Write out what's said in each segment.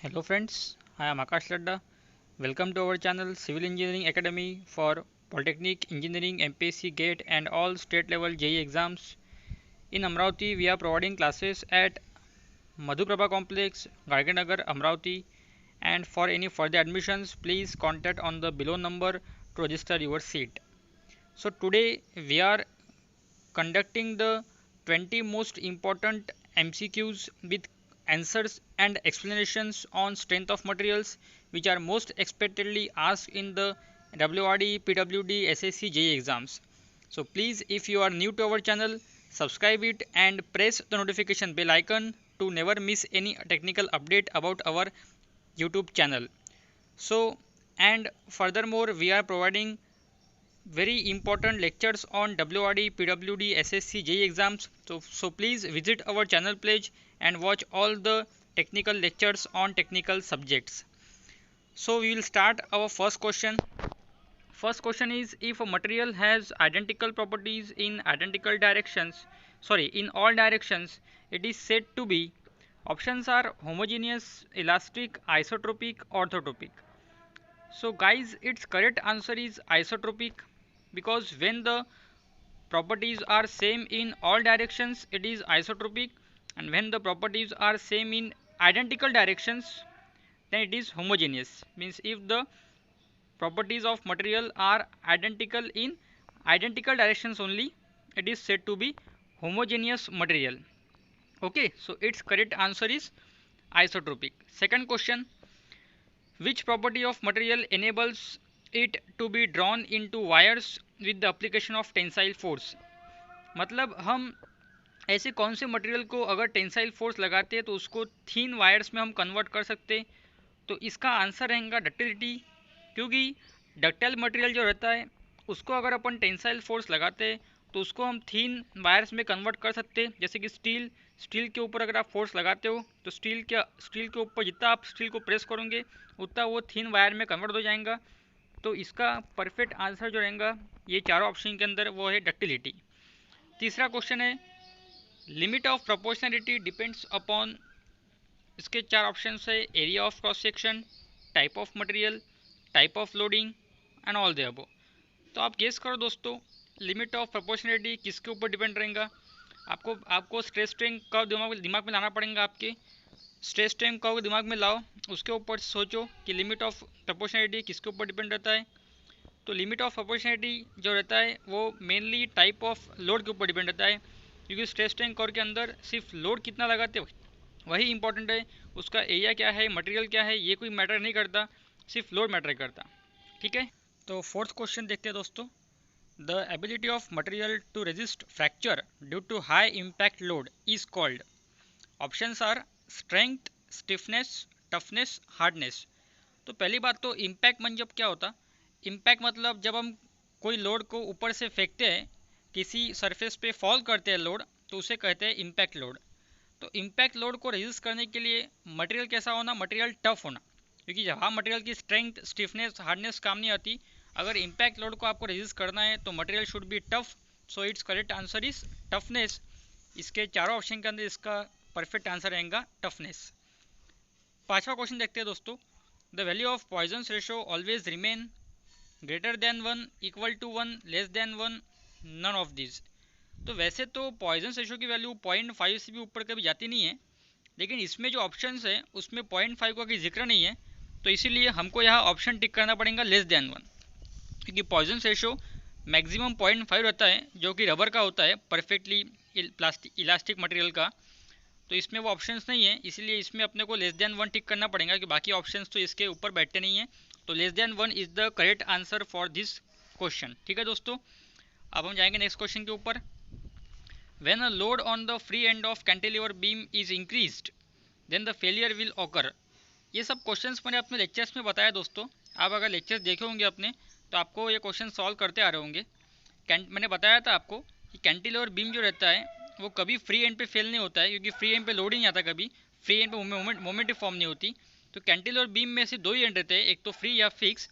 Hello friends, I am Akash Ladda. Welcome to our channel Civil Engineering Academy for Polytechnic Engineering, MPSC GATE and all state level JEE exams. In Amravati, we are providing classes at Madhuprabha Complex, Garganagar, Amravati, and for any further admissions, please contact on the below number to register your seat. So today we are conducting the 20 most important MCQs with answers and explanations on strength of materials which are most expectedly asked in the WRD, PWD, SSC, JEE exams. So please, if you are new to our channel, subscribe it and press the notification bell icon to never miss any technical update about our YouTube channel. So, and furthermore, we are providing very important lectures on WRD, PWD, SSC, JEE exams. So please visit our channel page and watch all the technical lectures on technical subjects. So we will start our first question. First question is, if a material has identical properties in identical directions, in all directions, it is said to be. Options are homogeneous, elastic, isotropic, orthotropic. So guys, its correct answer is isotropic, because when the properties are same in all directions it is isotropic, and when the properties are same in identical directions then it is homogeneous. Means if the properties of material are identical in identical directions only, it is said to be homogeneous material. Okay, so its correct answer is isotropic. Second question, which property of material enables it to be drawn into wires with the application of tensile force? मतलब हम ऐसे कौन से material को अगर tensile force लगाते हैं तो उसको थीन वायर्स में हम कन्वर्ट कर सकते हैं? तो इसका आंसर रहेगा डक्टिलिटी, क्योंकि डक्टाइल मटेरियल जो रहता है उसको अगर अपन टेंसाइल फोर्स लगाते हैं तो उसको हम थीन वायर्स में कन्वर्ट कर सकते हैं। जैसे कि स्टील के ऊपर अगर आप फोर्स लगाते हो तो स्टील के ऊपर जितना आप स्टील को प्रेस करोगे उतना वो थीन वायर में कन्वर्ट हो जाएगा। तो इसका परफेक्ट आंसर जो रहेगा ये चारों ऑप्शन के अंदर वो है डक्टिलिटी। तीसरा क्वेश्चन है, limit of proportionality depends upon, इसके चार ऑप्शन है, area of cross section, type of material, type of loading and all the above. तो आप गेस करो दोस्तों, लिमिट ऑफ प्रोपोर्शनलिटी किसके ऊपर डिपेंड रहेगा? आपको स्ट्रेस स्ट्रेन कर्व दिमाग में लाना पड़ेगा। आपके स्ट्रेस स्ट्रेन कर्व दिमाग में लाओ, उसके ऊपर सोचो कि लिमिट ऑफ प्रोपोर्शनलिटी किसके ऊपर डिपेंड रहता है। तो लिमिट ऑफ प्रोपोर्शनलिटी जो रहता है वो मेनली टाइप ऑफ लोड के ऊपर डिपेंड रहता है, क्योंकि स्ट्रेस स्ट्रेन कर्व के अंदर सिर्फ लोड कितना लगाते वही इंपॉर्टेंट है। उसका एरिया क्या है, मटेरियल क्या है, ये कोई मैटर नहीं करता, सिर्फ लोड मैटर करता। ठीक है, तो फोर्थ क्वेश्चन देखते हैं दोस्तों। The ability of material to resist fracture due to high impact load is called. Options are strength, stiffness, toughness, hardness. तो पहली बात तो इम्पैक्ट मतलब क्या होता? इम्पैक्ट मतलब जब हम कोई लोड को ऊपर से फेंकते हैं, किसी सरफेस पे फॉल करते हैं लोड, तो उसे कहते हैं इम्पैक्ट लोड। तो इम्पैक्ट लोड को रेजिस्ट करने के लिए मटेरियल कैसा होना? मटेरियल टफ होना, क्योंकि जहाँ मटेरियल की स्ट्रेंथ, स्टिफनेस, हार्डनेस काम नहीं आती, अगर इम्पैक्ट लोड को आपको रेजिस्ट करना है तो material should be tough. So it's correct answer is toughness. इसके चारों ऑप्शन के अंदर इसका परफेक्ट आंसर रहेगा टफनेस। पांचवा क्वेश्चन देखते हैं दोस्तों। The value of Poisson's ratio always remain greater than 1, equal to 1, less than 1, none of this. तो वैसे तो पॉइजन रेशो की वैल्यू 0.5 से भी ऊपर कभी जाती नहीं है, लेकिन इसमें जो ऑप्शंस है उसमें 0.5 का कोई जिक्र नहीं है, तो इसीलिए हमको यहाँ ऑप्शन टिक करना पड़ेगा लेस देन 1, क्योंकि पॉइजन रेशो मैक्सिमम 0.5 रहता है जो कि रबर का होता है, परफेक्टली इलास्टिक मटेरियल का। तो इसमें वो ऑप्शंस नहीं है, इसलिए इसमें अपने को लेस देन 1 टिक करना पड़ेगा, कि बाकी ऑप्शंस तो इसके ऊपर बैठते नहीं है। तो less than 1 is the correct answer for this question. ठीक है दोस्तों, अब हम जाएंगे नेक्स्ट क्वेश्चन के ऊपर। When a load on the free end of cantilever beam is increased then the failure will occur. ये सब क्वेश्चंस मैंने अपने लेक्चर्स में बताया दोस्तों। आप अगर लेक्चर्स देखे होंगे अपने तो आपको ये क्वेश्चन सॉल्व करते आ रहे होंगे। मैंने बताया था आपको कि कैंटिलीवर बीम जो रहता है वो कभी फ्री एंड पे फेल नहीं होता है, क्योंकि फ्री एंड पे लोड ही नहीं आता, कभी फ्री एंड पे मोमेंट फॉर्म नहीं होती। तो कैंटिलीवर बीम में से दो ही एंड रहते हैं, एक तो फ्री या फिक्स।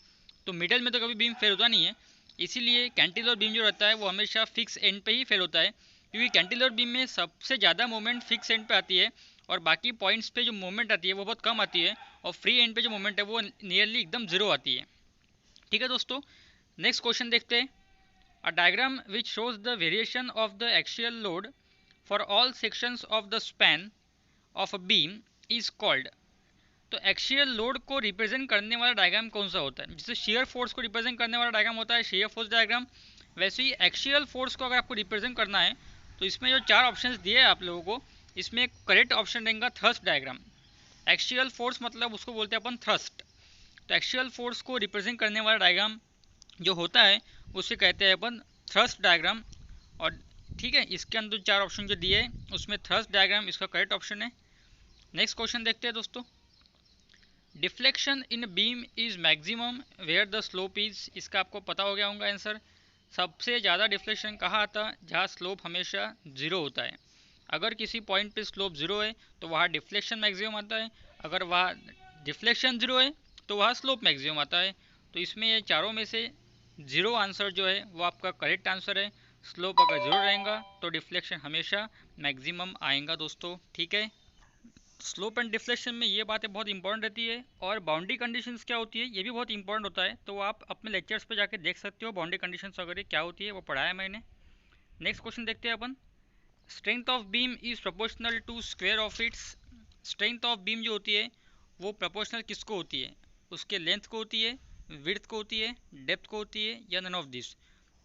तो मिडल में तो कभी बीम फेल होता नहीं है, इसीलिए कैंटिलीवर बीम जो रहता है वो हमेशा फिक्स एंड पे ही फेल होता है, क्योंकि कैंटिलीवर बीम में सबसे ज़्यादा मोमेंट फिक्स एंड पे आती है और बाकी पॉइंट्स पे जो मूवमेंट आती है वो बहुत कम आती है, और फ्री एंड पे जो मूवमेंट है वो नियरली एकदम जीरो आती है। ठीक है दोस्तों, नेक्स्ट क्वेश्चन देखते हैं। A diagram which shows the variation of the axial load for all sections of the span of a beam is called. तो एक्सियल लोड को रिप्रेजेंट करने वाला डायग्राम कौन सा होता है? जैसे शेयर फोर्स को रिप्रेजेंट करने वाला डायग्राम होता है शेयर फोर्स डायग्राम, वैसे ही एक्सियल फोर्स को अगर आपको रिप्रेजेंट करना है तो इसमें जो 4 ऑप्शंस दिए हैं आप लोगों को, इसमें करेक्ट ऑप्शन रहेगा थ्रस्ट डायग्राम। एक्सियल फोर्स मतलब उसको बोलते हैं अपन थ्रस्ट। तो एक्सियल फोर्स को रिप्रेजेंट करने वाला डायग्राम जो होता है उसे कहते हैं अपन थ्रस्ट डायग्राम। और ठीक है, इसके अंदर 4 ऑप्शन जो दिए हैं उसमें थ्रस्ट डायग्राम इसका करेक्ट ऑप्शन है। नेक्स्ट क्वेश्चन देखते हैं दोस्तों। Deflection in beam is maximum where the slope is. इसका आपको पता हो गया होगा आंसर। सबसे ज़्यादा डिफ्लेक्शन कहाँ आता है? जहाँ स्लोप हमेशा जीरो होता है। अगर किसी पॉइंट पे स्लोप जीरो है तो वहाँ डिफ्लेक्शन मैक्सिमम आता है, अगर वहाँ डिफ्लेक्शन जीरो है तो वहाँ स्लोप मैक्सिमम आता है। तो इसमें ये चारों में से जीरो आंसर जो है वो आपका करेक्ट आंसर है। स्लोप अगर जीरो रहेगा तो डिफ्लेक्शन हमेशा मैक्सिमम आएगा दोस्तों। ठीक है, स्लोप एंड डिफ्लेक्शन में ये बातें बहुत इंपॉर्टेंट रहती है, और बाउंड्री कंडीशंस क्या होती है ये भी बहुत इंपॉर्टेंट होता है। तो आप अपने लेक्चर्स पे जाके देख सकते हो बाउंड्री कंडीशंस वगैरह क्या होती है, वो पढ़ाया मैंने। नेक्स्ट क्वेश्चन देखते हैं अपन। Strength of beam is proportional to square of its. Strength of beam जो होती है वो प्रोपोर्शनल किसको होती है? उसके लेंथ को होती है, विड्थ को होती है, डेप्थ को होती है, या नन ऑफ दिस।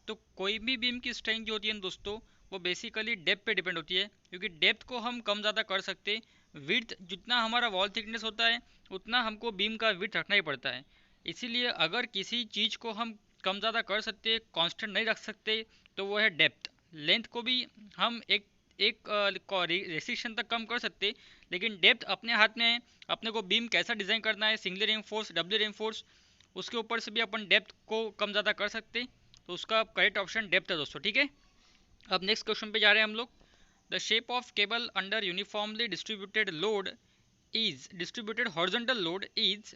तो कोई भी बीम की स्ट्रेंथ जो होती है दोस्तों वो बेसिकली डेप्थ पे डिपेंड होती है, क्योंकि डेप्थ को हम कम ज़्यादा कर सकते। विड्थ जितना हमारा वॉल थिकनेस होता है उतना हमको बीम का विड्थ रखना ही पड़ता है। इसीलिए अगर किसी चीज़ को हम कम ज़्यादा कर सकते, कांस्टेंट नहीं रख सकते, तो वो है डेप्थ। लेंथ को भी हम एक रेस्ट्रिक्शन तक कम कर सकते, लेकिन डेप्थ अपने हाथ में है। अपने को बीम कैसा डिज़ाइन करना है, सिंगल रेनफोर्स, डबल रेनफोर्स, उसके ऊपर से भी अपन डेप्थ को कम ज़्यादा कर सकते। तो उसका करेक्ट ऑप्शन डेप्थ है दोस्तों। ठीक है, अब नेक्स्ट क्वेश्चन पे जा रहे हैं हम लोग। The shape of cable under uniformly distributed load is distributed horizontal load is.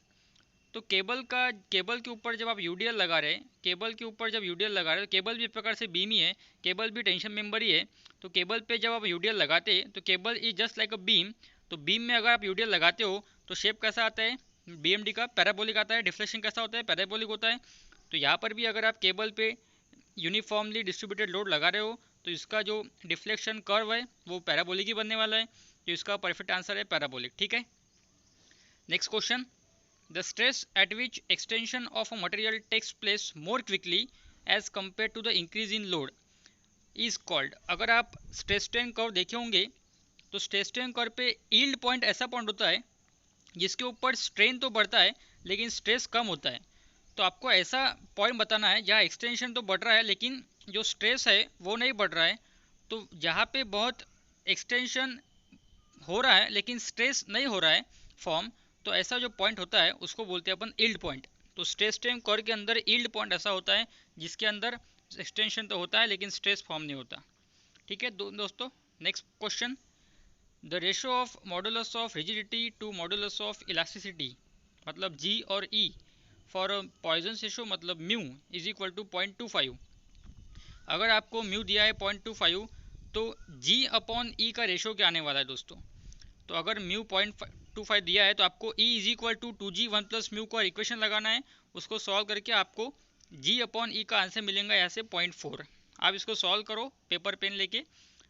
तो केबल के ऊपर जब आप यूडीएल लगा रहे हैं, केबल के ऊपर जब यूडीएल लगा रहे हो, केबल भी एक प्रकार से बीम ही है, केबल भी टेंशन मेंबर ही है। तो केबल पे जब आप यूडीएल लगाते हैं तो cable is just like a beam. तो बीम में अगर आप यूडीएल लगाते हो तो शेप कैसा आता है? बीएमडी का पैराबोलिक आता है। डिफ्लेक्शन कैसा होता है? पैराबोलिक होता है। तो यहाँ पर भी अगर आप केबल पे यूनिफॉर्मली डिस्ट्रीब्यूटेड लोड लगा रहे हो तो इसका जो डिफ्लेक्शन कर्व है वो पैराबोलिक ही बनने वाला है। तो इसका परफेक्ट आंसर है पैराबोलिक। ठीक है, next question. The stress at which extension of a material takes place more quickly as compare to the increase in load is called. अगर आप स्ट्रेस स्ट्रेन कर्व देखे होंगे तो स्ट्रेस स्ट्रेन कर्व पे yield point ऐसा point होता है जिसके ऊपर स्ट्रेन तो बढ़ता है लेकिन स्ट्रेस कम होता है। तो आपको ऐसा पॉइंट बताना है जहाँ एक्सटेंशन तो बढ़ रहा है लेकिन जो स्ट्रेस है वो नहीं बढ़ रहा है। तो जहाँ पे बहुत एक्सटेंशन हो रहा है लेकिन स्ट्रेस नहीं हो रहा है फॉर्म, तो ऐसा जो पॉइंट होता है उसको बोलते हैं अपन यील्ड पॉइंट। तो स्ट्रेस स्ट्रेन कर्व के अंदर यील्ड पॉइंट ऐसा होता है जिसके अंदर एक्सटेंशन तो होता है लेकिन स्ट्रेस फॉर्म नहीं होता। ठीक है दोस्तों, next question. The ratio of modulus of rigidity to modulus of elasticity मतलब जी और ई फॉर पॉइजन रेशो मतलब म्यू इज इक्वल टू 0.25। अगर आपको म्यू दिया है 0.25 तो जी अपॉन ई का रेशो क्या आने वाला है दोस्तों? तो अगर म्यू 0.25 दिया है तो आपको E is equal to 2g 1 plus mu का इक्वेशन लगाना है। उसको सॉल्व करके आपको जी अपॉन ई का आंसर मिलेगा यहाँ से 0.4। आप इसको सॉल्व करो पेपर पेन लेके,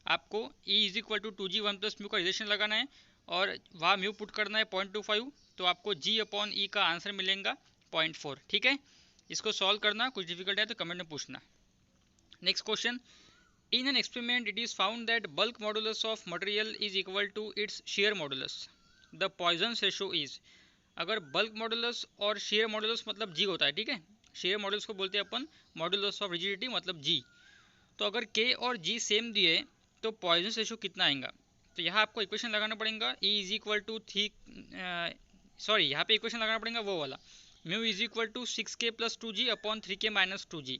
आपको E is equal to 2g 1 plus mu का रिलेशन लगाना है और वहाँ म्यू पुट करना है 0.25, तो आपको जी अपॉन ई का आंसर मिलेगा 0.4। ठीक है, इसको सॉल्व करना, कुछ डिफिकल्ट है तो कमेंट में पूछना। Next question. In an experiment it is found that bulk modulus of material is equal to its shear modulus. The Poisson ratio is. अगर बल्क मॉडुलस और शेयर मॉडुलस मतलब जी होता है, ठीक है, शेयर मॉडुलस को बोलते हैं अपन मॉडुलस ऑफ रिजिडिटी मतलब जी। तो अगर के और जी सेम दिए तो पॉइजन रेशो कितना आएगा? तो यहाँ आपको इक्वेशन लगाना पड़ेगा ई इज इक्वल टू यहाँ पे इक्वेशन लगाना पड़ेगा वो वाला, mu is equal to 6k plus 2g upon 3k minus 2g।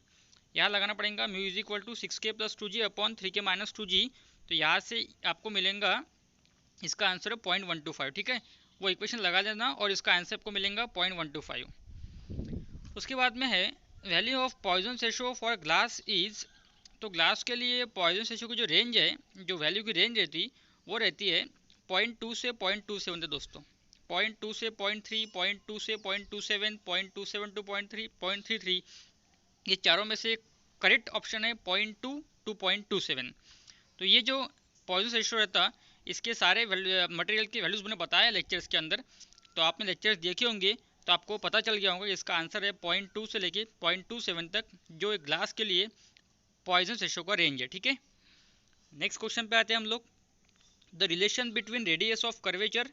यहाँ लगाना पड़ेगा mu is equal to 6k plus 2g upon 3k minus 2g। तो यहाँ से आपको मिलेगा इसका आंसर है 0.125। ठीक है, वो इक्वेशन लगा देना और इसका आंसर आपको मिलेगा 0.125। उसके बाद में है value of Poisson ratio for glass is. तो ग्लास के लिए पॉइजन रेशो की जो रेंज है, जो वैल्यू की रेंज रहती वो रहती है 0.2 से 0.27 थे दोस्तों, 0.2 से 0.3, 0.2 से 0.27, 0.27 टू 0.3, 0.33, ये चारों में से करेक्ट ऑप्शन है 0.2 टू 0.27। तो ये जो पॉइजन रेशियो रहता, इसके सारे मटेरियल की वैल्यूज मैंने बताया लेक्चर्स के अंदर, तो आपने लेक्चर्स देखे होंगे तो आपको पता चल गया होगा इसका आंसर है 0.2 से लेके 0.27 तक, जो एक ग्लास के लिए पॉइजन रेशियो का रेंज है। ठीक है, नेक्स्ट क्वेश्चन पे आते हैं हम लोग। The relation between radius of curvature,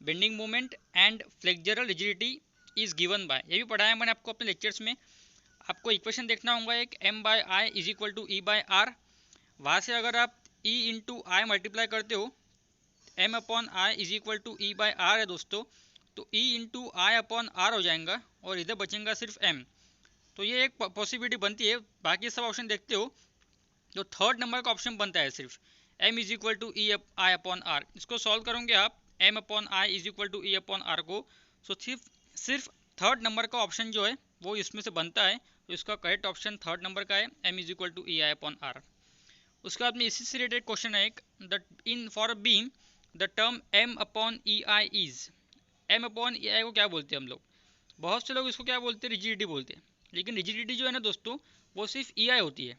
bending moment and flexural rigidity is given by, ये भी पढ़ाया मैंने आपको अपने लेक्चर्स में। आपको इक्वेशन देखना होगा एक m/i is equal to E/r, वहाँ से अगर आप E इंटू आई मल्टीप्लाई करते हो, m/i is equal to E/r है दोस्तों, तो E into I upon R हो जाएगा और इधर बचेगा सिर्फ m। तो ये एक पॉसिबिलिटी बनती है, बाकी सब ऑप्शन देखते हो जो थर्ड नंबर का ऑप्शन बनता है सिर्फ m is equal to E I upon R. इसको सॉल्व करोगे आप m upon I is equal to E upon R को, सो सिर्फ थर्ड नंबर का ऑप्शन जो है वो इसमें से बनता है। तो इसका करेक्ट ऑप्शन थर्ड नंबर का है m is equal to E I upon R. उसके बाद में इसी से रिलेटेड क्वेश्चन है एक, the in for a beam the term m upon E I is, m upon E I को क्या बोलते हैं हम लोग? बहुत से लोग इसको क्या बोलते हैं, रिजिडिटी बोलते हैं, लेकिन रिजिडिटी जो है ना दोस्तों वो सिर्फ ई आई होती है।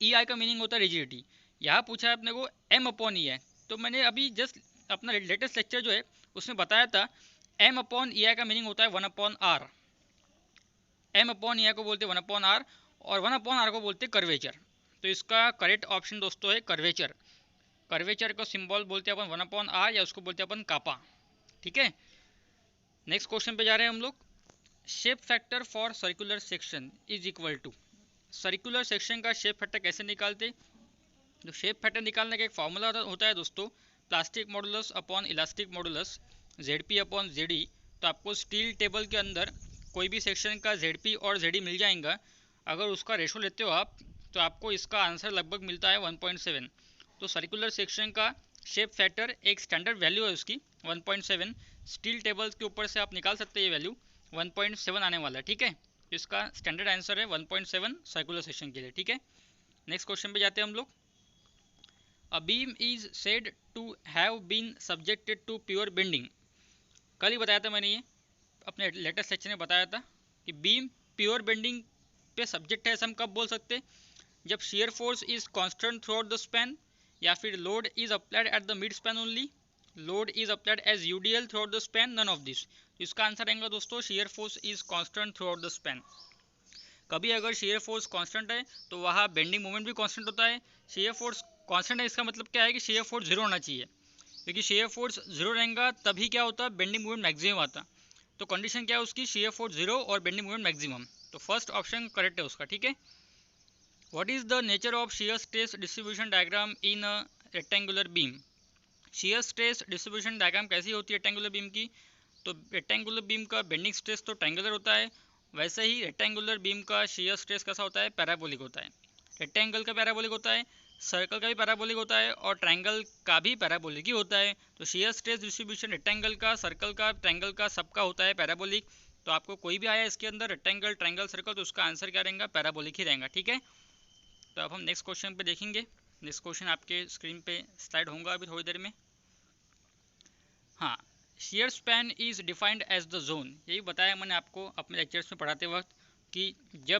ई आई का मीनिंग होता है रिजिडिटी। यहाँ पूछा है अपने को m अपॉन ई आई, तो मैंने अभी जस्ट अपना लेटेस्ट लेक्चर जो है उसमें बताया था m अपॉन ई आई का मीनिंग होता है 1 upon are. m upon E I को बोलते हैं 1 अपॉन आर और 1 अपॉन आर को बोलते हैं कर्वेचर। तो इसका करेक्ट ऑप्शन दोस्तों है कर्वेचर। कर्वेचर को सिंबल बोलते हैं अपन 1 अपॉन आर या उसको बोलते हैं अपन कापा। ठीक है, नेक्स्ट क्वेश्चन पे जा रहे हैं हम लोग। Shape factor for circular section is equal to, circular section का शेप फैक्टर कैसे निकालते? तो शेप फैक्टर निकालने का एक फॉर्मूला होता है दोस्तों, plastic modulus upon elastic modulus, ZP upon ZD। तो आपको स्टील टेबल के अंदर कोई भी सेक्शन का ZP और ZD मिल जाएगा, अगर उसका रेशो लेते हो आप तो आपको इसका आंसर लगभग मिलता है 1.7। तो सर्कुलर सेक्शन का शेप फैक्टर एक स्टैंडर्ड वैल्यू है उसकी 1.7, स्टील टेबल के ऊपर से आप निकाल सकते हैं ये वैल्यू 1.7 आने वाला है। ठीक है, इसका स्टैंडर्ड आंसर है 1.7 सर्कुलर सेक्शन के लिए। ठीक है, नेक्स्ट क्वेश्चन पे जाते हैं हम लोग। A beam is said to have been subjected to pure bending, कल ही बताया था मैंने, ये अपने लेटेस्ट सेक्शन में बताया था कि बीम प्योर बेंडिंग पे सब्जेक्ट है। ऐसा हम कब बोल सकते हैं? जब shear force is constant throughout the span, या फिर load is applied at the mid span only, load is applied as UDL throughout the span, none of this. तो इसका आंसर आएगा दोस्तों shear force is constant throughout the span. कभी अगर shear force constant है तो वहाँ bending moment भी कांस्टेंट होता है। शेयर फोर्स कांस्टेंट है इसका मतलब क्या है कि शेयर फोर्स जीरो होना चाहिए, क्योंकि शेयर फोर्स जीरो रहेगा तभी क्या होता है, बेंडिंग मोमेंट मैक्सिमम आता। तो कंडीशन क्या है उसकी, शेयर फोर्स जीरो और बेंडिंग मोमेंट मैक्सिमम। तो फर्स्ट ऑप्शन करेक्ट है उसका। ठीक है, what is the nature of shear stress distribution diagram in a rectangular beam? Shear stress distribution diagram कैसी होती है रेक्टेंगुलर बीम की? तो रेक्टेंगुलर बीम का बेंडिंग स्ट्रेस तो ट्रायंगुलर होता है, वैसे ही रेक्टेंगुलर बीम का शेयर स्ट्रेस कैसा होता है, पैराबोलिक होता है। रेक्टेंगल का पैराबोलिक होता है, सर्कल का भी पैराबोलिक होता है और ट्रायंगल का भी पैराबोलिक ही होता है। तो शेयर स्ट्रेस डिस्ट्रीब्यूशन रेक्टेंगल का, सर्कल का, ट्रायंगल का सबका होता है पैराबोलिक। तो आपको कोई भी आया इसके अंदर रेक्टेंगल, ट्रायंगल, सर्कल, तो उसका आंसर क्या रहेगा, पैराबोलिक ही रहेगा। ठीक है, तो अब हम नेक्स्ट क्वेश्चन पे देखेंगे। नेक्स्ट क्वेश्चन आपके स्क्रीन पे स्लाइड होगा अभी थोड़ी देर में। हाँ, shear span is defined as the zone, यही बताया मैंने आपको अपने लेक्चर्स में पढ़ाते वक्त कि जब